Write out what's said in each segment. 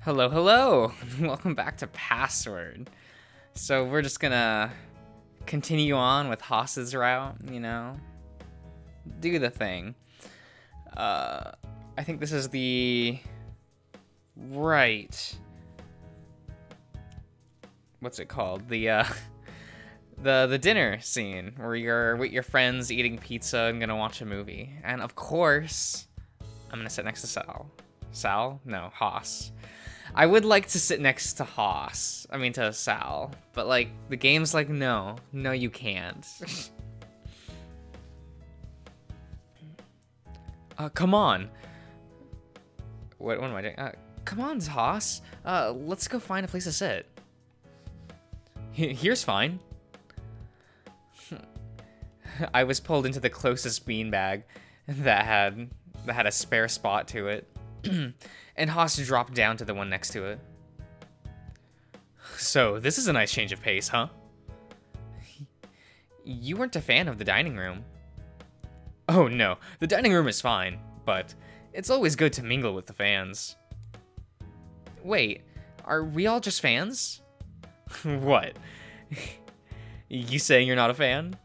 Hello, hello! Welcome back to Password. So we're just gonna continue on with Haas's route, you know? Do the thing. I think this is the... Right. What's it called? The dinner scene where you're with your friends eating pizza and gonna watch a movie. And of course, I'm gonna sit next to Sal. Sal? No, Haas. I would like to sit next to Haas. I mean, to Sal. But, like, the game's like, no. No, you can't. Come on. What am I doing? Come on, Haas. Let's go find a place to sit. Here's fine. I was pulled into the closest beanbag that had a spare spot to it. And Haas dropped down to the one next to it. So, this is a nice change of pace, huh? You weren't a fan of the dining room. Oh no, the dining room is fine, but it's always good to mingle with the fans. Wait, are we all just fans? What? You saying you're not a fan?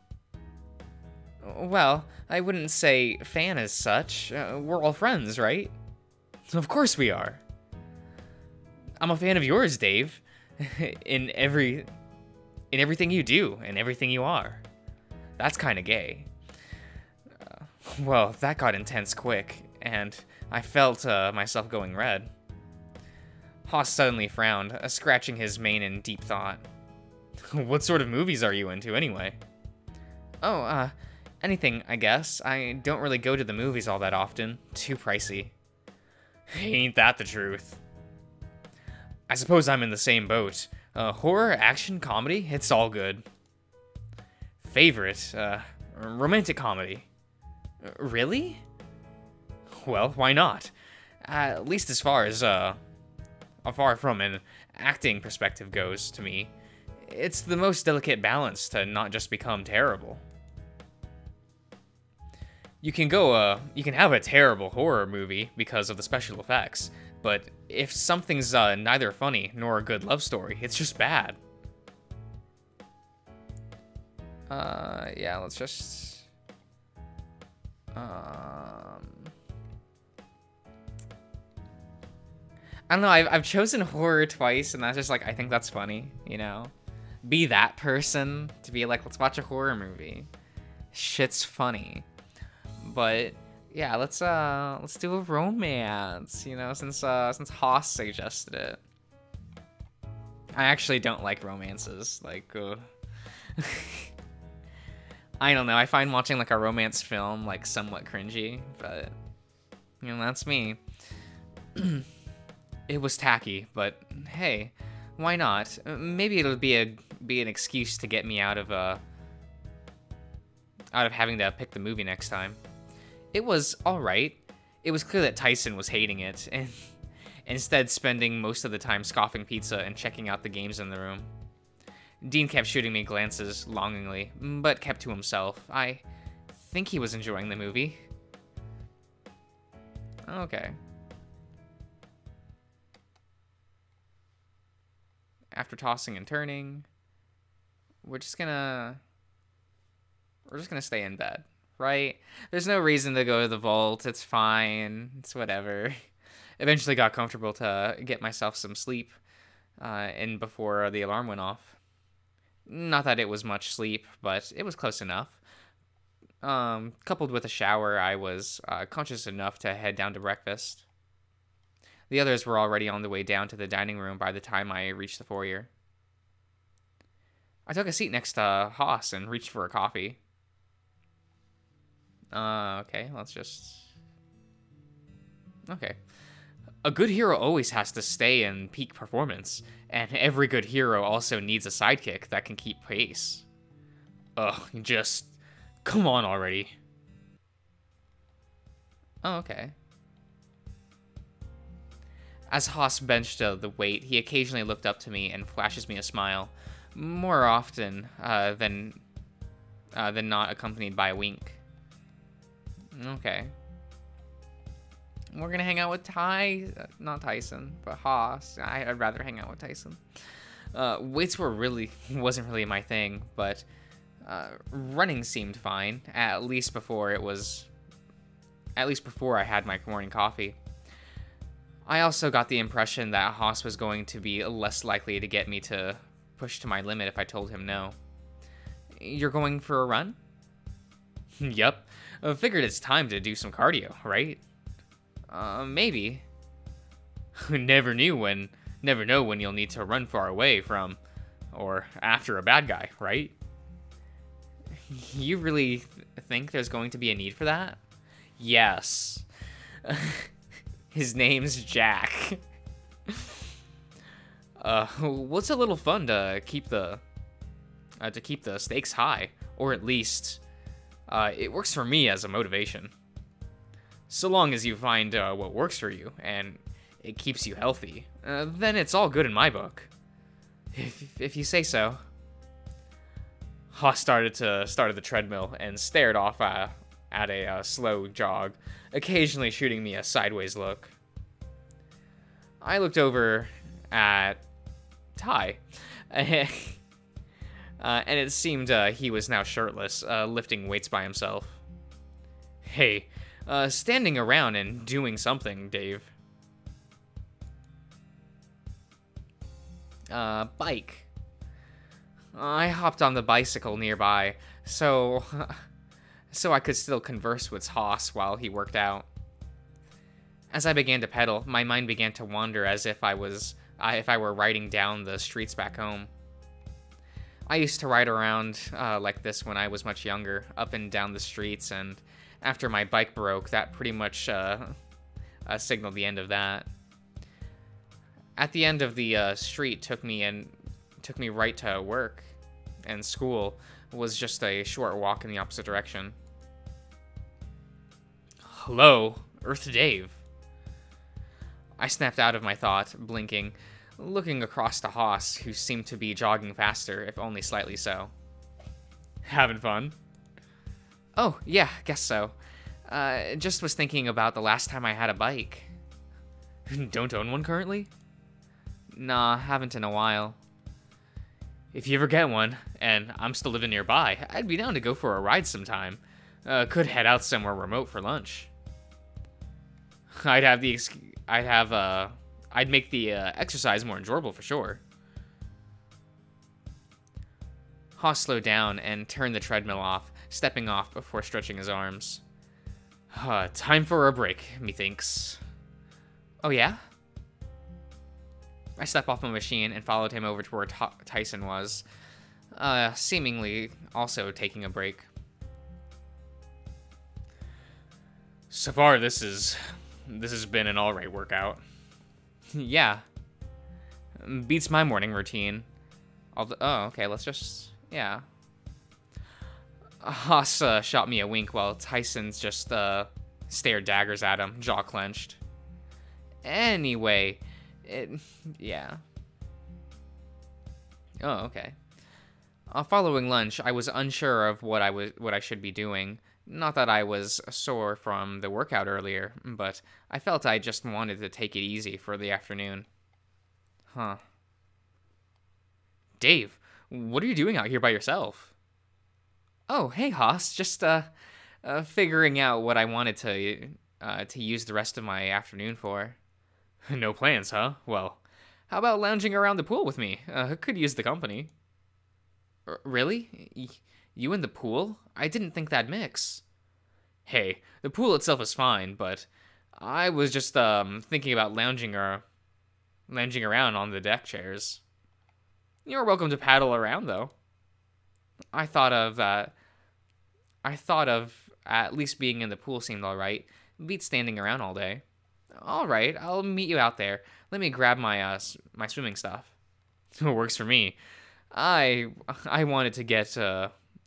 Well, I wouldn't say fan as such. We're all friends, right? Of course we are. I'm a fan of yours, Dave. in everything you do and everything you are. That's kind of gay. Well, that got intense quick, and I felt myself going red. Haas suddenly frowned, scratching his mane in deep thought. What sort of movies are you into, anyway? Oh, anything, I guess. I don't really go to the movies all that often. Too pricey. Ain't that the truth? I suppose I'm in the same boat. Horror, action, comedy, it's all good. Favorite, romantic comedy. Really? Well, why not? At least as far from an acting perspective goes to me. It's the most delicate balance to not just become terrible. You can have a terrible horror movie because of the special effects, but if something's neither funny nor a good love story, it's just bad. Yeah, let's just... I don't know, I've chosen horror twice, and that's just like, I think that's funny, you know? Be that person to be like, let's watch a horror movie. Shit's funny. But yeah, let's do a romance, you know, since Haas suggested it. I actually don't like romances, like I don't know, I find watching like a romance film like somewhat cringy, but you know, that's me. It was tacky, but hey, why not? Maybe it'll be an excuse to get me out of having to pick the movie next time. It was alright. It was clear that Tyson was hating it, and instead spending most of the time scoffing pizza and checking out the games in the room. Dean kept shooting me glances longingly, but kept to himself. I think he was enjoying the movie. Okay. After tossing and turning, we're just gonna stay in bed. Right? There's no reason to go to the vault. It's fine. It's whatever. Eventually got comfortable to get myself some sleep and before the alarm went off. Not that it was much sleep, but it was close enough. Coupled with a shower, I was conscious enough to head down to breakfast. The others were already on the way down to the dining room by the time I reached the foyer. I took a seat next to Haas and reached for a coffee. Okay, let's just... Okay. A good hero always has to stay in peak performance, and every good hero also needs a sidekick that can keep pace. Ugh, just... Come on already. Oh, okay. As Haas benched the weight, he occasionally looked up to me and flashes me a smile, more often than not accompanied by a wink. Okay. We're gonna hang out with not Tyson, but Haas. I'd rather hang out with Tyson. Weights wasn't really my thing, but running seemed fine, at least before I had my morning coffee. I also got the impression that Haas was going to be less likely to get me to push to my limit if I told him no. You're going for a run? Yup. I figured it's time to do some cardio, right? Maybe. Never know when you'll need to run far away from or after a bad guy, right? You really think there's going to be a need for that? Yes. His name's Jack. What's a little fun to keep the stakes high, or at least it works for me as a motivation. So long as you find what works for you and it keeps you healthy, then it's all good in my book. If you say so. Haas started the treadmill and stared off at a slow jog, occasionally shooting me a sideways look. I looked over at Ty, and it seemed he was now shirtless, lifting weights by himself. Hey, standing around and doing something, Dave. Bike. I hopped on the bicycle nearby, so I could still converse with Haas while he worked out. As I began to pedal, my mind began to wander as if I were riding down the streets back home. I used to ride around like this when I was much younger, up and down the streets, and after my bike broke, that pretty much signaled the end of that. At the end of the street took me right to work, and school was just a short walk in the opposite direction. Hello, Earth Dave. I snapped out of my thought, blinking, looking across to Haas, who seemed to be jogging faster, if only slightly so. Having fun? Oh, yeah, guess so. Just was thinking about the last time I had a bike. Don't own one currently? Nah, haven't in a while. If you ever get one, and I'm still living nearby, I'd be down to go for a ride sometime. Could head out somewhere remote for lunch. I'd make the exercise more enjoyable for sure. Haas slowed down and turned the treadmill off, stepping off before stretching his arms. Time for a break, methinks. Oh yeah? I stepped off my machine and followed him over to where Tyson was, seemingly also taking a break. So far, this has been an alright workout. Yeah. Beats my morning routine. Oh, okay, yeah. Haas shot me a wink while Tyson's just stared daggers at him, jaw clenched. Anyway, yeah. Oh, okay. Following lunch, I was unsure of what I should be doing. Not that I was sore from the workout earlier, but I felt I just wanted to take it easy for the afternoon. Huh. Dave, what are you doing out here by yourself? Oh, hey, Haas. Just figuring out what I wanted to use the rest of my afternoon for. No plans, huh? Well, how about lounging around the pool with me? Could use the company. Really? You in the pool? I didn't think that'd mix. Hey, the pool itself is fine, but I was just thinking about lounging around on the deck chairs. You're welcome to paddle around, though. I thought of at least being in the pool seemed alright. Beat standing around all day. Alright, I'll meet you out there. Let me grab my my swimming stuff. Works for me. I wanted to get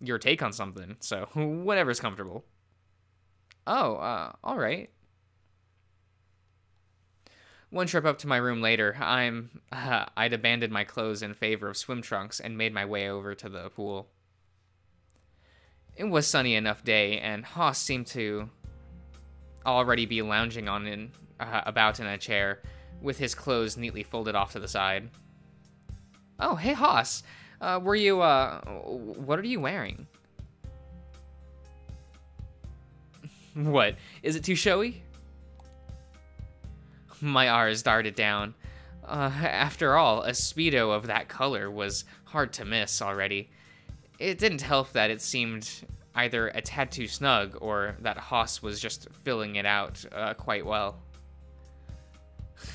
your take on something, so whatever's comfortable. Oh, alright. One trip up to my room later, I'd abandoned my clothes in favor of swim trunks and made my way over to the pool. It was sunny enough day, and Haas seemed to already be lounging about in a chair, with his clothes neatly folded off to the side. Oh, hey, Haas. What are you wearing? What, is it too showy? My R's darted down. After all, a Speedo of that color was hard to miss already. It didn't help that it seemed either a tad too snug or that Haas was just filling it out quite well.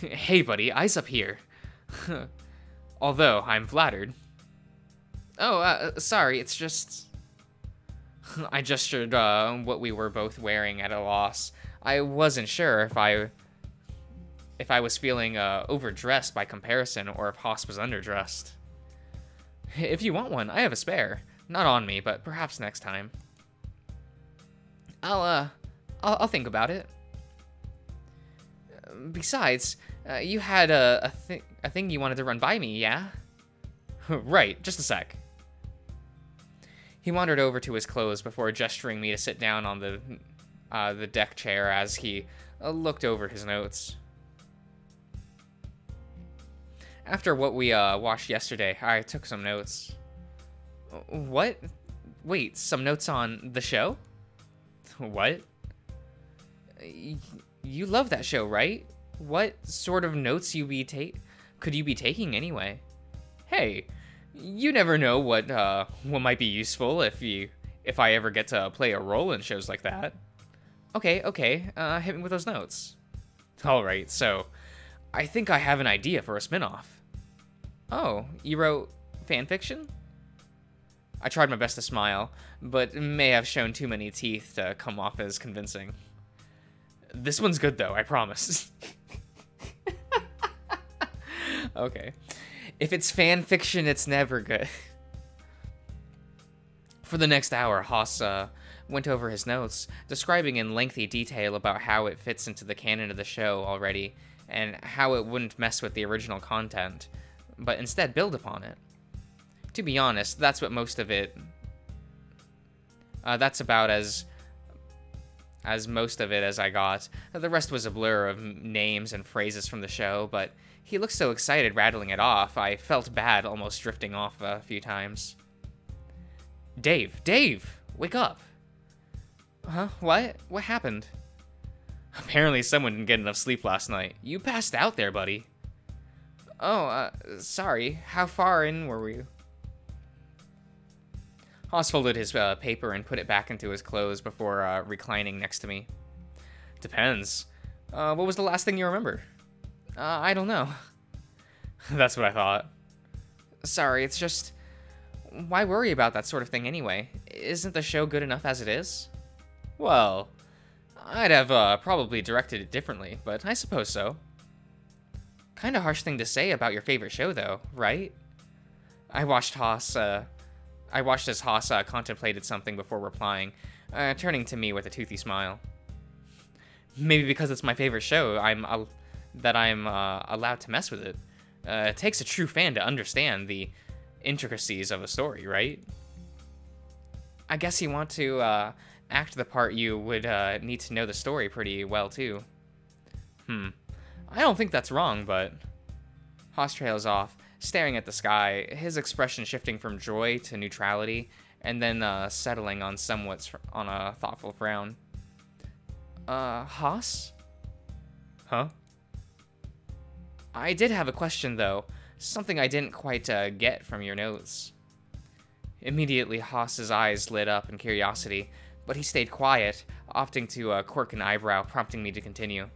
Hey buddy, eyes up here. Although, I'm flattered. Oh, sorry, it's just... I gestured what we were both wearing at a loss. I wasn't sure if I was feeling overdressed by comparison or if Haas was underdressed. If you want one, I have a spare. Not on me, but perhaps next time. I'll think about it. Besides, you had a thing you wanted to run by me, yeah? Right, just a sec. He wandered over to his clothes before gesturing me to sit down on the deck chair as he looked over his notes. After what we watched yesterday, I took some notes. What? Wait, some notes on the show? What? You love that show, right? What sort of notes could you be taking anyway? Hey, you never know what might be useful if I ever get to play a role in shows like that. Okay, hit me with those notes. Alright, so I think I have an idea for a spinoff. Oh, you wrote fanfiction? I tried my best to smile, but may have shown too many teeth to come off as convincing. This one's good though, I promise. Okay. If it's fan fiction, it's never good. For the next hour, Haas went over his notes, describing in lengthy detail about how it fits into the canon of the show already, and how it wouldn't mess with the original content, but instead build upon it. To be honest, that's what most of it... that's about as most of it as I got. The rest was a blur of names and phrases from the show, but he looked so excited rattling it off, I felt bad almost drifting off a few times. Dave! Wake up! Huh? What? What happened? Apparently someone didn't get enough sleep last night. You passed out there, buddy. Oh, sorry. How far in were we? Haas folded his paper and put it back into his clothes before reclining next to me. Depends. What was the last thing you remember? I don't know. That's what I thought. Sorry, it's just... Why worry about that sort of thing anyway? Isn't the show good enough as it is? Well, I'd have probably directed it differently, but I suppose so. Kinda harsh thing to say about your favorite show, though, right? I watched as Haas contemplated something before replying, turning to me with a toothy smile. Maybe because it's my favorite show, I'm allowed to mess with it. It takes a true fan to understand the intricacies of a story, right? I guess you want to act the part, you would need to know the story pretty well, too. I don't think that's wrong, but... Haas trails off, staring at the sky, his expression shifting from joy to neutrality, and then settling on on a thoughtful frown. Haas? Huh? I did have a question, though. Something I didn't quite get from your notes. Immediately, Haas's eyes lit up in curiosity, but he stayed quiet, opting to quirk an eyebrow, prompting me to continue.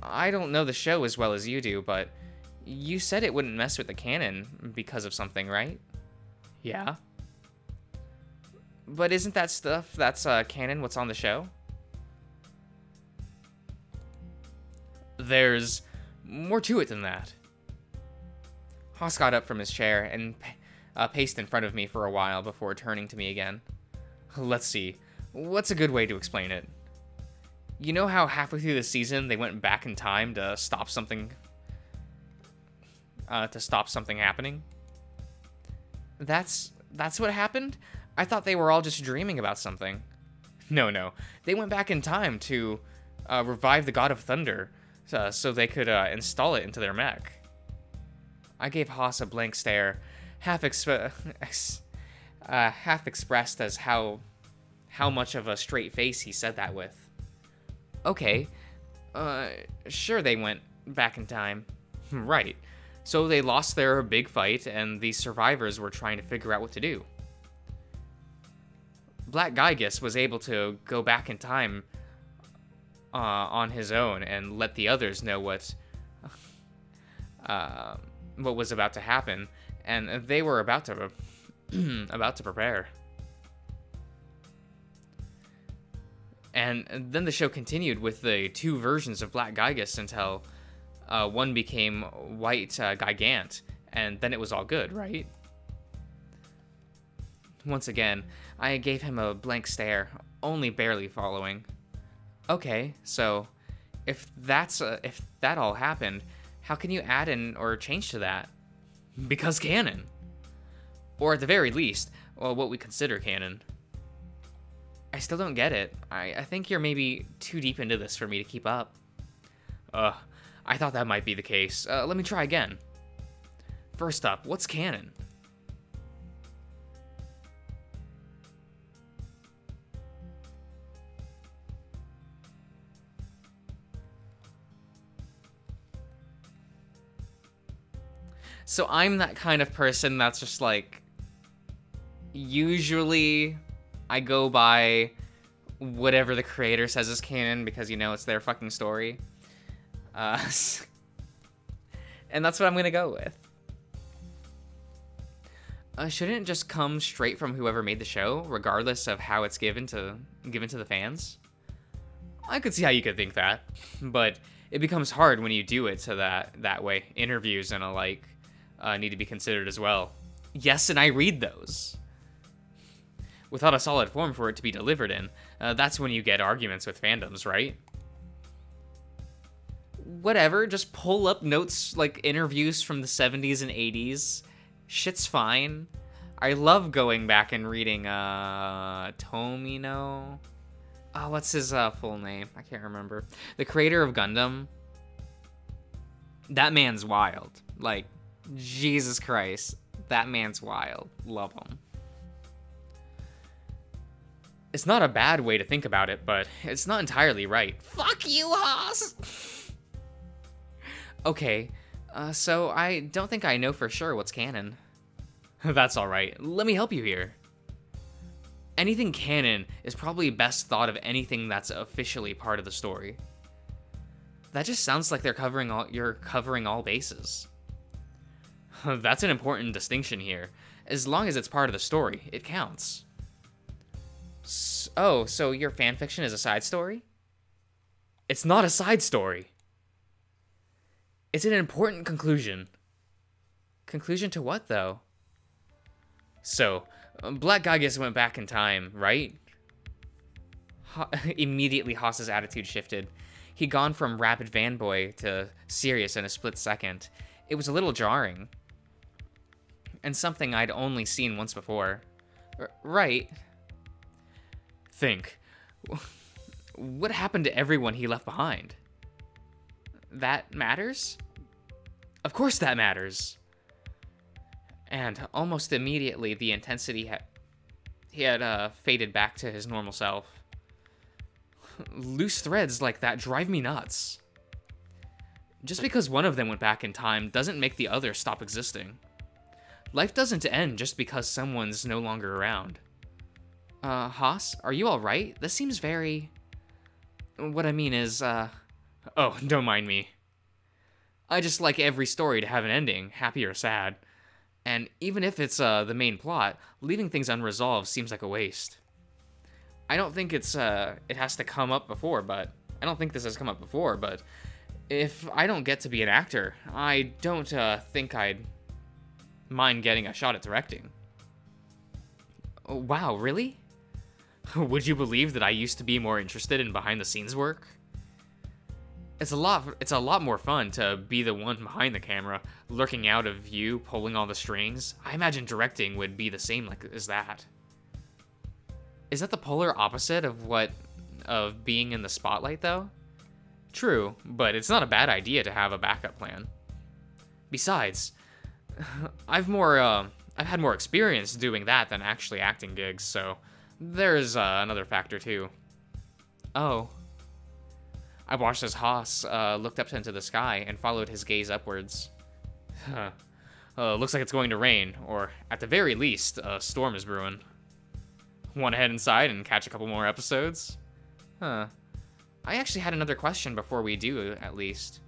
I don't know the show as well as you do, but you said it wouldn't mess with the canon because of something, right? Yeah. But isn't that stuff that's canon what's on the show? There's more to it than that. Haas got up from his chair and paced in front of me for a while before turning to me again. Let's see. What's a good way to explain it? You know how halfway through the season they went back in time to stop something happening? That's what happened? I thought they were all just dreaming about something. No. They went back in time to revive the God of Thunder so they could install it into their mech. I gave Haas a blank stare, half expressed as how much of a straight face he said that with. Okay, sure they went back in time. Right. So they lost their big fight, and the survivors were trying to figure out what to do. Black Gygus was able to go back in time on his own and let the others know what was about to happen, and they were about to prepare. And then the show continued with the two versions of Black Gygus until one became White Gigant, and then it was all good, right? Once again, I gave him a blank stare, only barely following. Okay, so if that all happened, how can you add in or change to that? Because canon. Or at the very least, well, what we consider canon. I still don't get it. I think you're maybe too deep into this for me to keep up. I thought that might be the case. Let me try again. First up, what's canon? So I'm that kind of person that's just like, usually I go by whatever the creator says is canon because, you know, it's their fucking story. And that's what I'm gonna go with. Shouldn't it just come straight from whoever made the show, regardless of how it's given to the fans? I could see how you could think that, but it becomes hard when you do it to that way. Interviews and alike need to be considered as well. Yes, and I read those. Without a solid form for it to be delivered in, that's when you get arguments with fandoms, right? Whatever, just pull up notes like interviews from the 70s and 80s. Shit's fine. I love going back and reading Tomino. Oh, what's his full name? I can't remember. The creator of Gundam. That man's wild. Like, Jesus Christ. That man's wild. Love him. It's not a bad way to think about it, but it's not entirely right. Fuck you, Haas! Okay, so I don't think I know for sure what's canon. That's alright. Let me help you here. Anything canon is probably best thought of anything that's officially part of the story. That just sounds like you're covering all bases. That's an important distinction here. As long as it's part of the story, it counts. Oh, so your fanfiction is a side story? It's not a side story. It's an important conclusion. Conclusion to what, though? So, Black Gygus went back in time, right? Immediately, Haas's attitude shifted. He'd gone from rapid fanboy to serious in a split second. It was a little jarring. And something I'd only seen once before. Right. Think. What happened to everyone he left behind? That matters? Of course that matters. And almost immediately, the intensity had faded back to his normal self. Loose threads like that drive me nuts. Just because one of them went back in time doesn't make the other stop existing. Life doesn't end just because someone's no longer around. Haas, are you alright? This seems very... What I mean is, Oh, don't mind me. I just like every story to have an ending, happy or sad. And even if it's the main plot, leaving things unresolved seems like a waste. I don't think it has to come up before, but... I don't think this has come up before, but... If I don't get to be an actor, I don't think I'd mind getting a shot at directing. Wow, really? Would you believe that I used to be more interested in behind-the-scenes work? It's a lot more fun to be the one behind the camera, lurking out of view, pulling all the strings. I imagine directing would be the same as that. Is that the polar opposite of being in the spotlight, though? True, but it's not a bad idea to have a backup plan. Besides, I've had more experience doing that than actually acting gigs, so there's another factor too. Oh. I watched as Haas looked up into the sky and followed his gaze upwards. Looks like it's going to rain, or at the very least, a storm is brewing. Want to head inside and catch a couple more episodes? Huh. I actually had another question before we do, at least.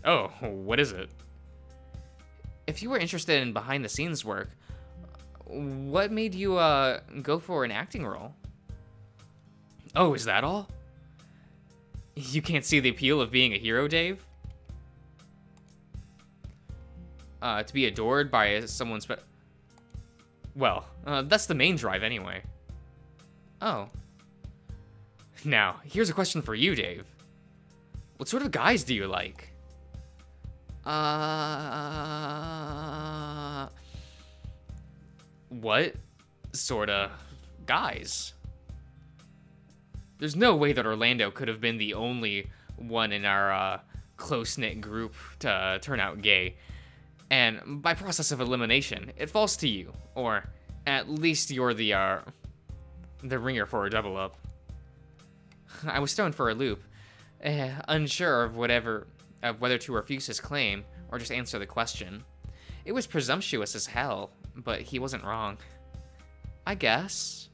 Oh, what is it? If you were interested in behind-the-scenes work, what made you, go for an acting role? Oh, is that all? You can't see the appeal of being a hero, Dave? To be adored by someone well, that's the main drive anyway. Oh. Now, here's a question for you, Dave. What sort of guys do you like? What sorta guys? There's no way that Orlando could have been the only one in our close-knit group to turn out gay. And by process of elimination, it falls to you, or at least you're the ringer for a double-up. I was thrown for a loop, unsure of whether to refuse his claim or just answer the question. It was presumptuous as hell, but he wasn't wrong. I guess.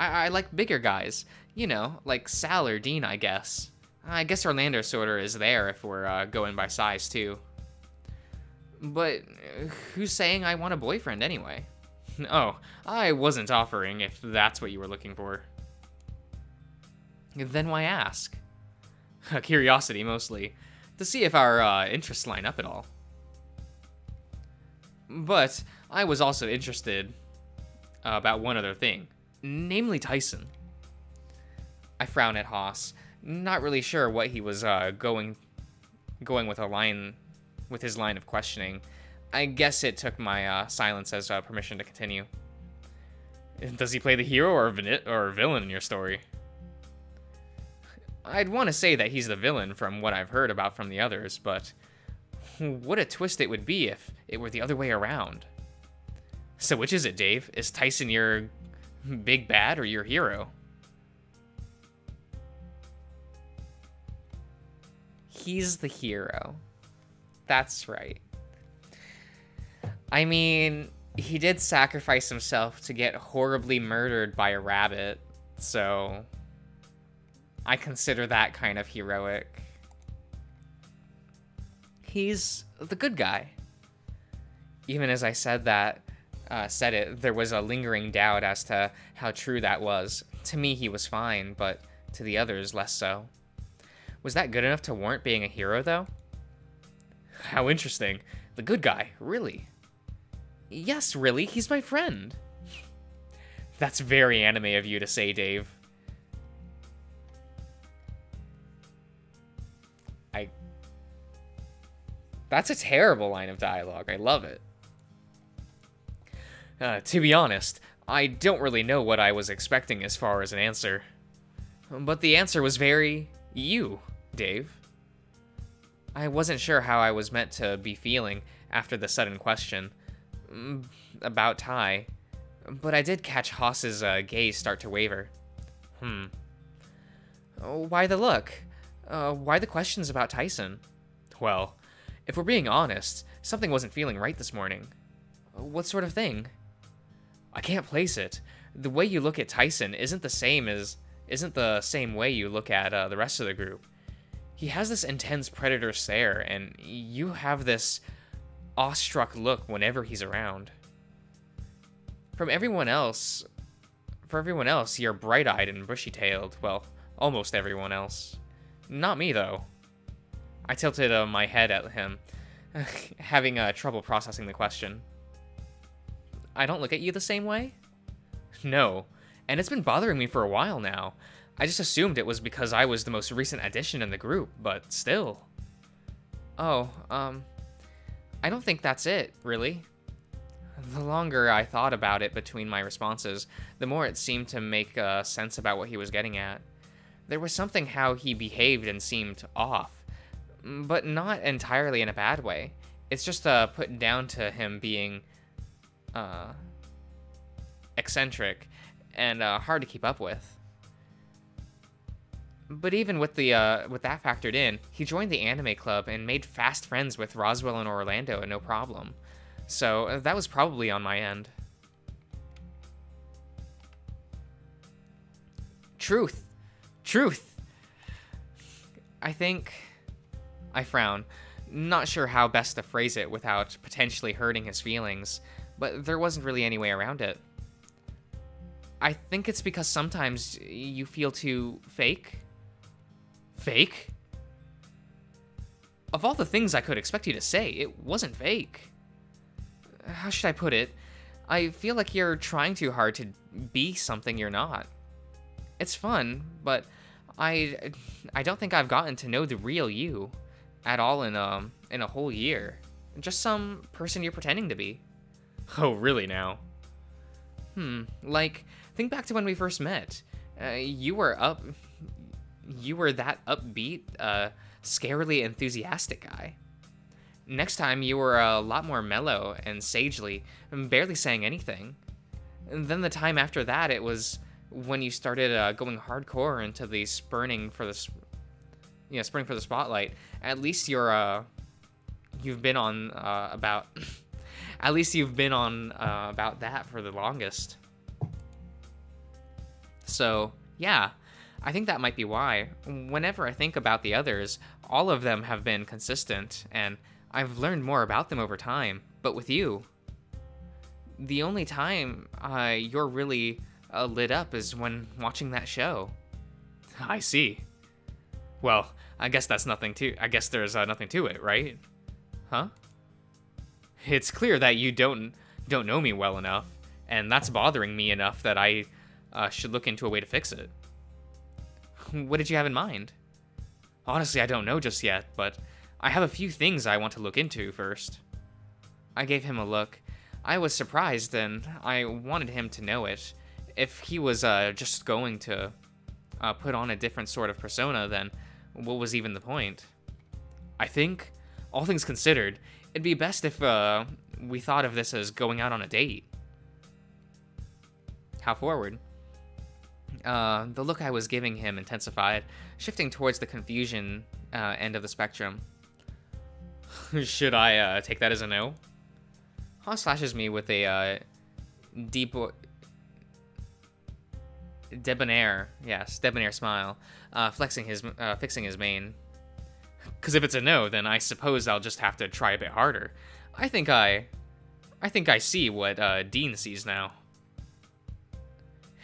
I like bigger guys. You know, like Sal or Dean, I guess. I guess Orlando sorta is there if we're going by size, too. But who's saying I want a boyfriend anyway? Oh, I wasn't offering if that's what you were looking for. Then why ask? Curiosity, mostly. To see if our interests line up at all. But I was also interested about one other thing. Namely Tyson. I frown at Haas, not really sure what he was going with his line of questioning. I guess it took my silence as permission to continue. Does he play the hero or villain in your story? I'd want to say that he's the villain from what I've heard about from the others, but what a twist it would be if it were the other way around. So which is it, Dave? Is Tyson your big bad or your hero? He's the hero. That's right. I mean, he did sacrifice himself to get horribly murdered by a rabbit, so I consider that kind of heroic. He's the good guy. Even as I said it, there was a lingering doubt as to how true that was. To me, he was fine, but to the others, less so. Was that good enough to warrant being a hero, though? How interesting. The good guy, really? Yes, really, he's my friend. That's very anime of you to say, Dave. That's a terrible line of dialogue. I love it. To be honest, I don't really know what I was expecting as far as an answer. But the answer was very you, Dave. I wasn't sure how I was meant to be feeling after the sudden question about Ty, but I did catch Haas's gaze start to waver. Why the look? Why the questions about Tyson? Well, if we're being honest, something wasn't feeling right this morning. What sort of thing? I can't place it. The way you look at Tyson isn't the same way you look at the rest of the group. He has this intense predator stare, and you have this awestruck look whenever he's around. For everyone else, you're bright-eyed and bushy-tailed. Well, almost everyone else. Not me, though. I tilted my head at him, having trouble processing the question. I don't look at you the same way? No, and it's been bothering me for a while now. I just assumed it was because I was the most recent addition in the group, but still. Oh, I don't think that's it, really. The longer I thought about it between my responses, the more it seemed to make sense about what he was getting at. There was something how he behaved and seemed off, but not entirely in a bad way. It's just put down to him being eccentric and hard to keep up with. But even with that factored in, he joined the anime club and made fast friends with Roswell and Orlando, and no problem. So that was probably on my end. Truth. I think... I frown, not sure how best to phrase it without potentially hurting his feelings, but there wasn't really any way around it. I think it's because sometimes you feel too fake. Fake? Of all the things I could expect you to say, it wasn't fake. How should I put it? I feel like you're trying too hard to be something you're not. It's fun, but I don't think I've gotten to know the real you at all in a whole year. Just some person you're pretending to be. Oh, really now? Like, think back to when we first met. You were that upbeat, scarily enthusiastic guy. Next time, you were a lot more mellow and sagely, barely saying anything. And then the time after that, it was when you started going hardcore into the spurning for the spotlight. At least you've been on about at least you've been on about that for the longest. So yeah, I think that might be why. Whenever I think about the others, all of them have been consistent, and I've learned more about them over time. But with you, the only time you're really lit up is when watching that show. I see. Well, I guess there's nothing to it, right? Huh? It's clear that you don't know me well enough, and that's bothering me enough that I should look into a way to fix it. What did you have in mind? Honestly, I don't know just yet, but I have a few things I want to look into first. I gave him a look. I was surprised, and I wanted him to know it. If he was just going to put on a different sort of persona, then what was even the point? I think, all things considered, it'd be best if we thought of this as going out on a date. How forward? The look I was giving him intensified, shifting towards the confusion end of the spectrum. Should I take that as a no? Haas flashes me with a debonair smile, fixing his mane. Because if it's a no, then I suppose I'll just have to try a bit harder. I think I see what Dean sees now.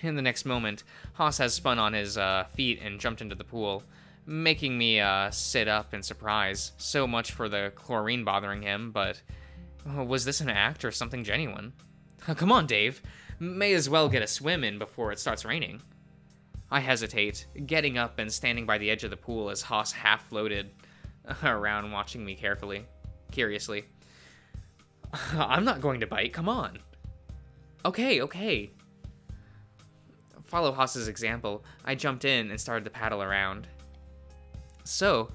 In the next moment, Haas has spun on his feet and jumped into the pool, making me sit up in surprise. So much for the chlorine bothering him, but was this an act or something genuine? Come on, Dave. May as well get a swim in before it starts raining. I hesitate, getting up and standing by the edge of the pool as Haas half floated around, watching me curiously. I'm not going to bite, come on. Okay. Follow Haas's example, I jumped in and started to paddle around. So,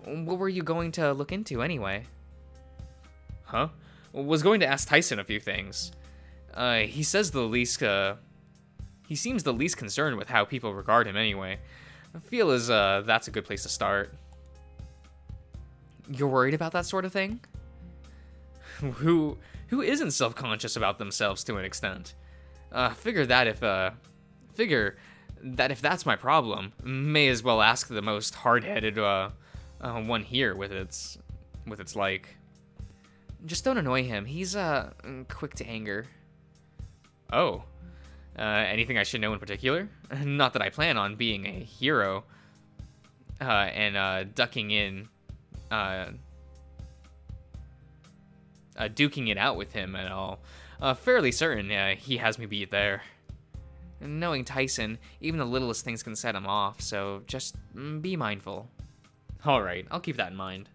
what were you going to look into anyway? Huh? Was going to ask Tyson a few things. He seems the least concerned with how people regard him anyway. I feel as that's a good place to start. You're worried about that sort of thing? Who isn't self-conscious about themselves to an extent? Figure that if that's my problem, may as well ask the most hard-headed one here with its like. Just don't annoy him. He's quick to anger. Oh, anything I should know in particular? Not that I plan on being a hero and ducking in, duking it out with him and all. Fairly certain he has me beat there. And knowing Tyson, even the littlest things can set him off, so just be mindful. Alright, I'll keep that in mind.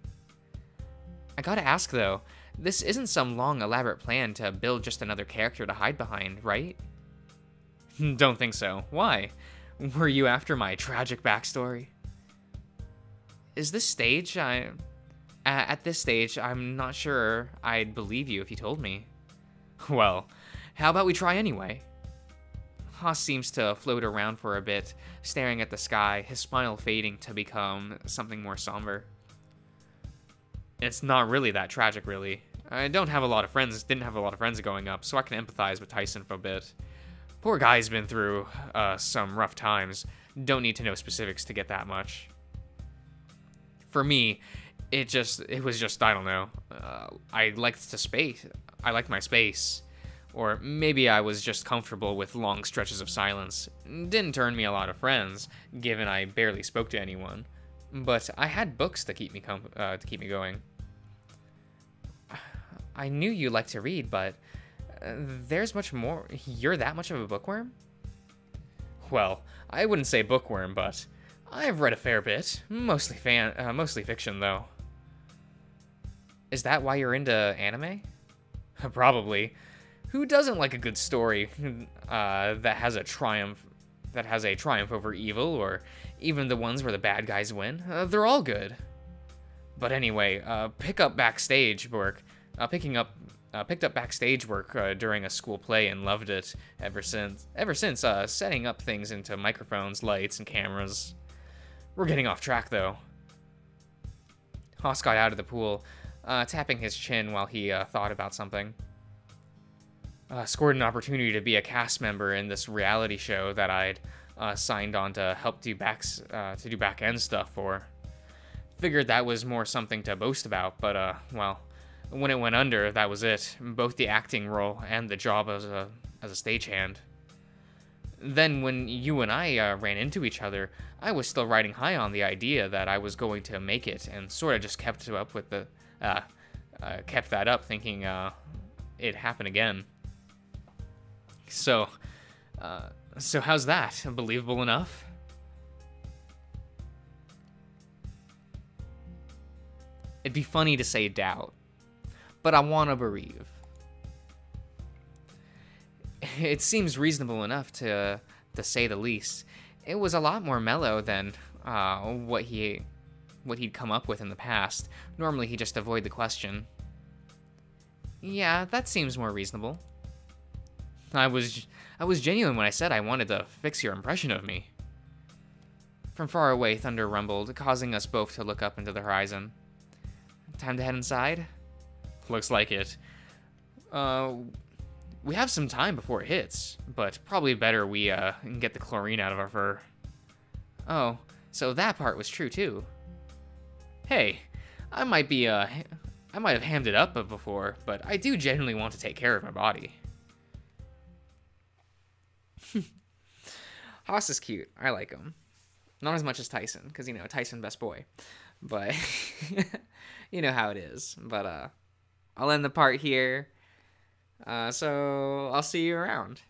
I gotta ask though, this isn't some long elaborate plan to build just another character to hide behind, right? Don't think so. Why? Were you after my tragic backstory? Is this stage, at this stage, I'm not sure I'd believe you if you told me. Well, how about we try anyway? Haas seems to float around for a bit, staring at the sky, his smile fading to become something more somber. It's not really that tragic, really. I didn't have a lot of friends growing up, so I can empathize with Tyson for a bit. Poor guy's been through some rough times. Don't need to know specifics to get that much. For me, it was just, I don't know. I liked my space. Or maybe I was just comfortable with long stretches of silence. Didn't earn me a lot of friends, given I barely spoke to anyone. But I had books to keep me going. I knew you liked to read, but there's much more. You're that much of a bookworm? Well, I wouldn't say bookworm, but I've read a fair bit. Mostly fiction, though. Is that why you're into anime? Probably. Who doesn't like a good story that has a triumph over evil, or even the ones where the bad guys win? They're all good. But anyway, picked up backstage work during a school play and loved it ever since. Setting up things into microphones, lights, and cameras. We're getting off track though. Haas got out of the pool, tapping his chin while he thought about something. Scored an opportunity to be a cast member in this reality show that I'd signed on to help do back end stuff for. Figured that was more something to boast about, but well, when it went under, that was it. Both the acting role and the job as a stagehand. Then when you and I ran into each other, I was still riding high on the idea that I was going to make it, and sort of just kept that up, thinking it'd happen again. So how's that? Believable enough? It'd be funny to say doubt, but I want to believe. It seems reasonable enough to say the least. It was a lot more mellow than what he'd come up with in the past. Normally he'd just avoid the question. Yeah, that seems more reasonable. I was genuine when I said I wanted to fix your impression of me. From far away, thunder rumbled, causing us both to look up into the horizon. Time to head inside? Looks like it. We have some time before it hits, but probably better we get the chlorine out of our fur. Oh, so that part was true too. Hey, I might have hammed it up before, but I do genuinely want to take care of my body. Haas is cute. I like him. Not as much as Tyson, because, you know, Tyson best boy. But, you know how it is. But, I'll end the part here. So, I'll see you around.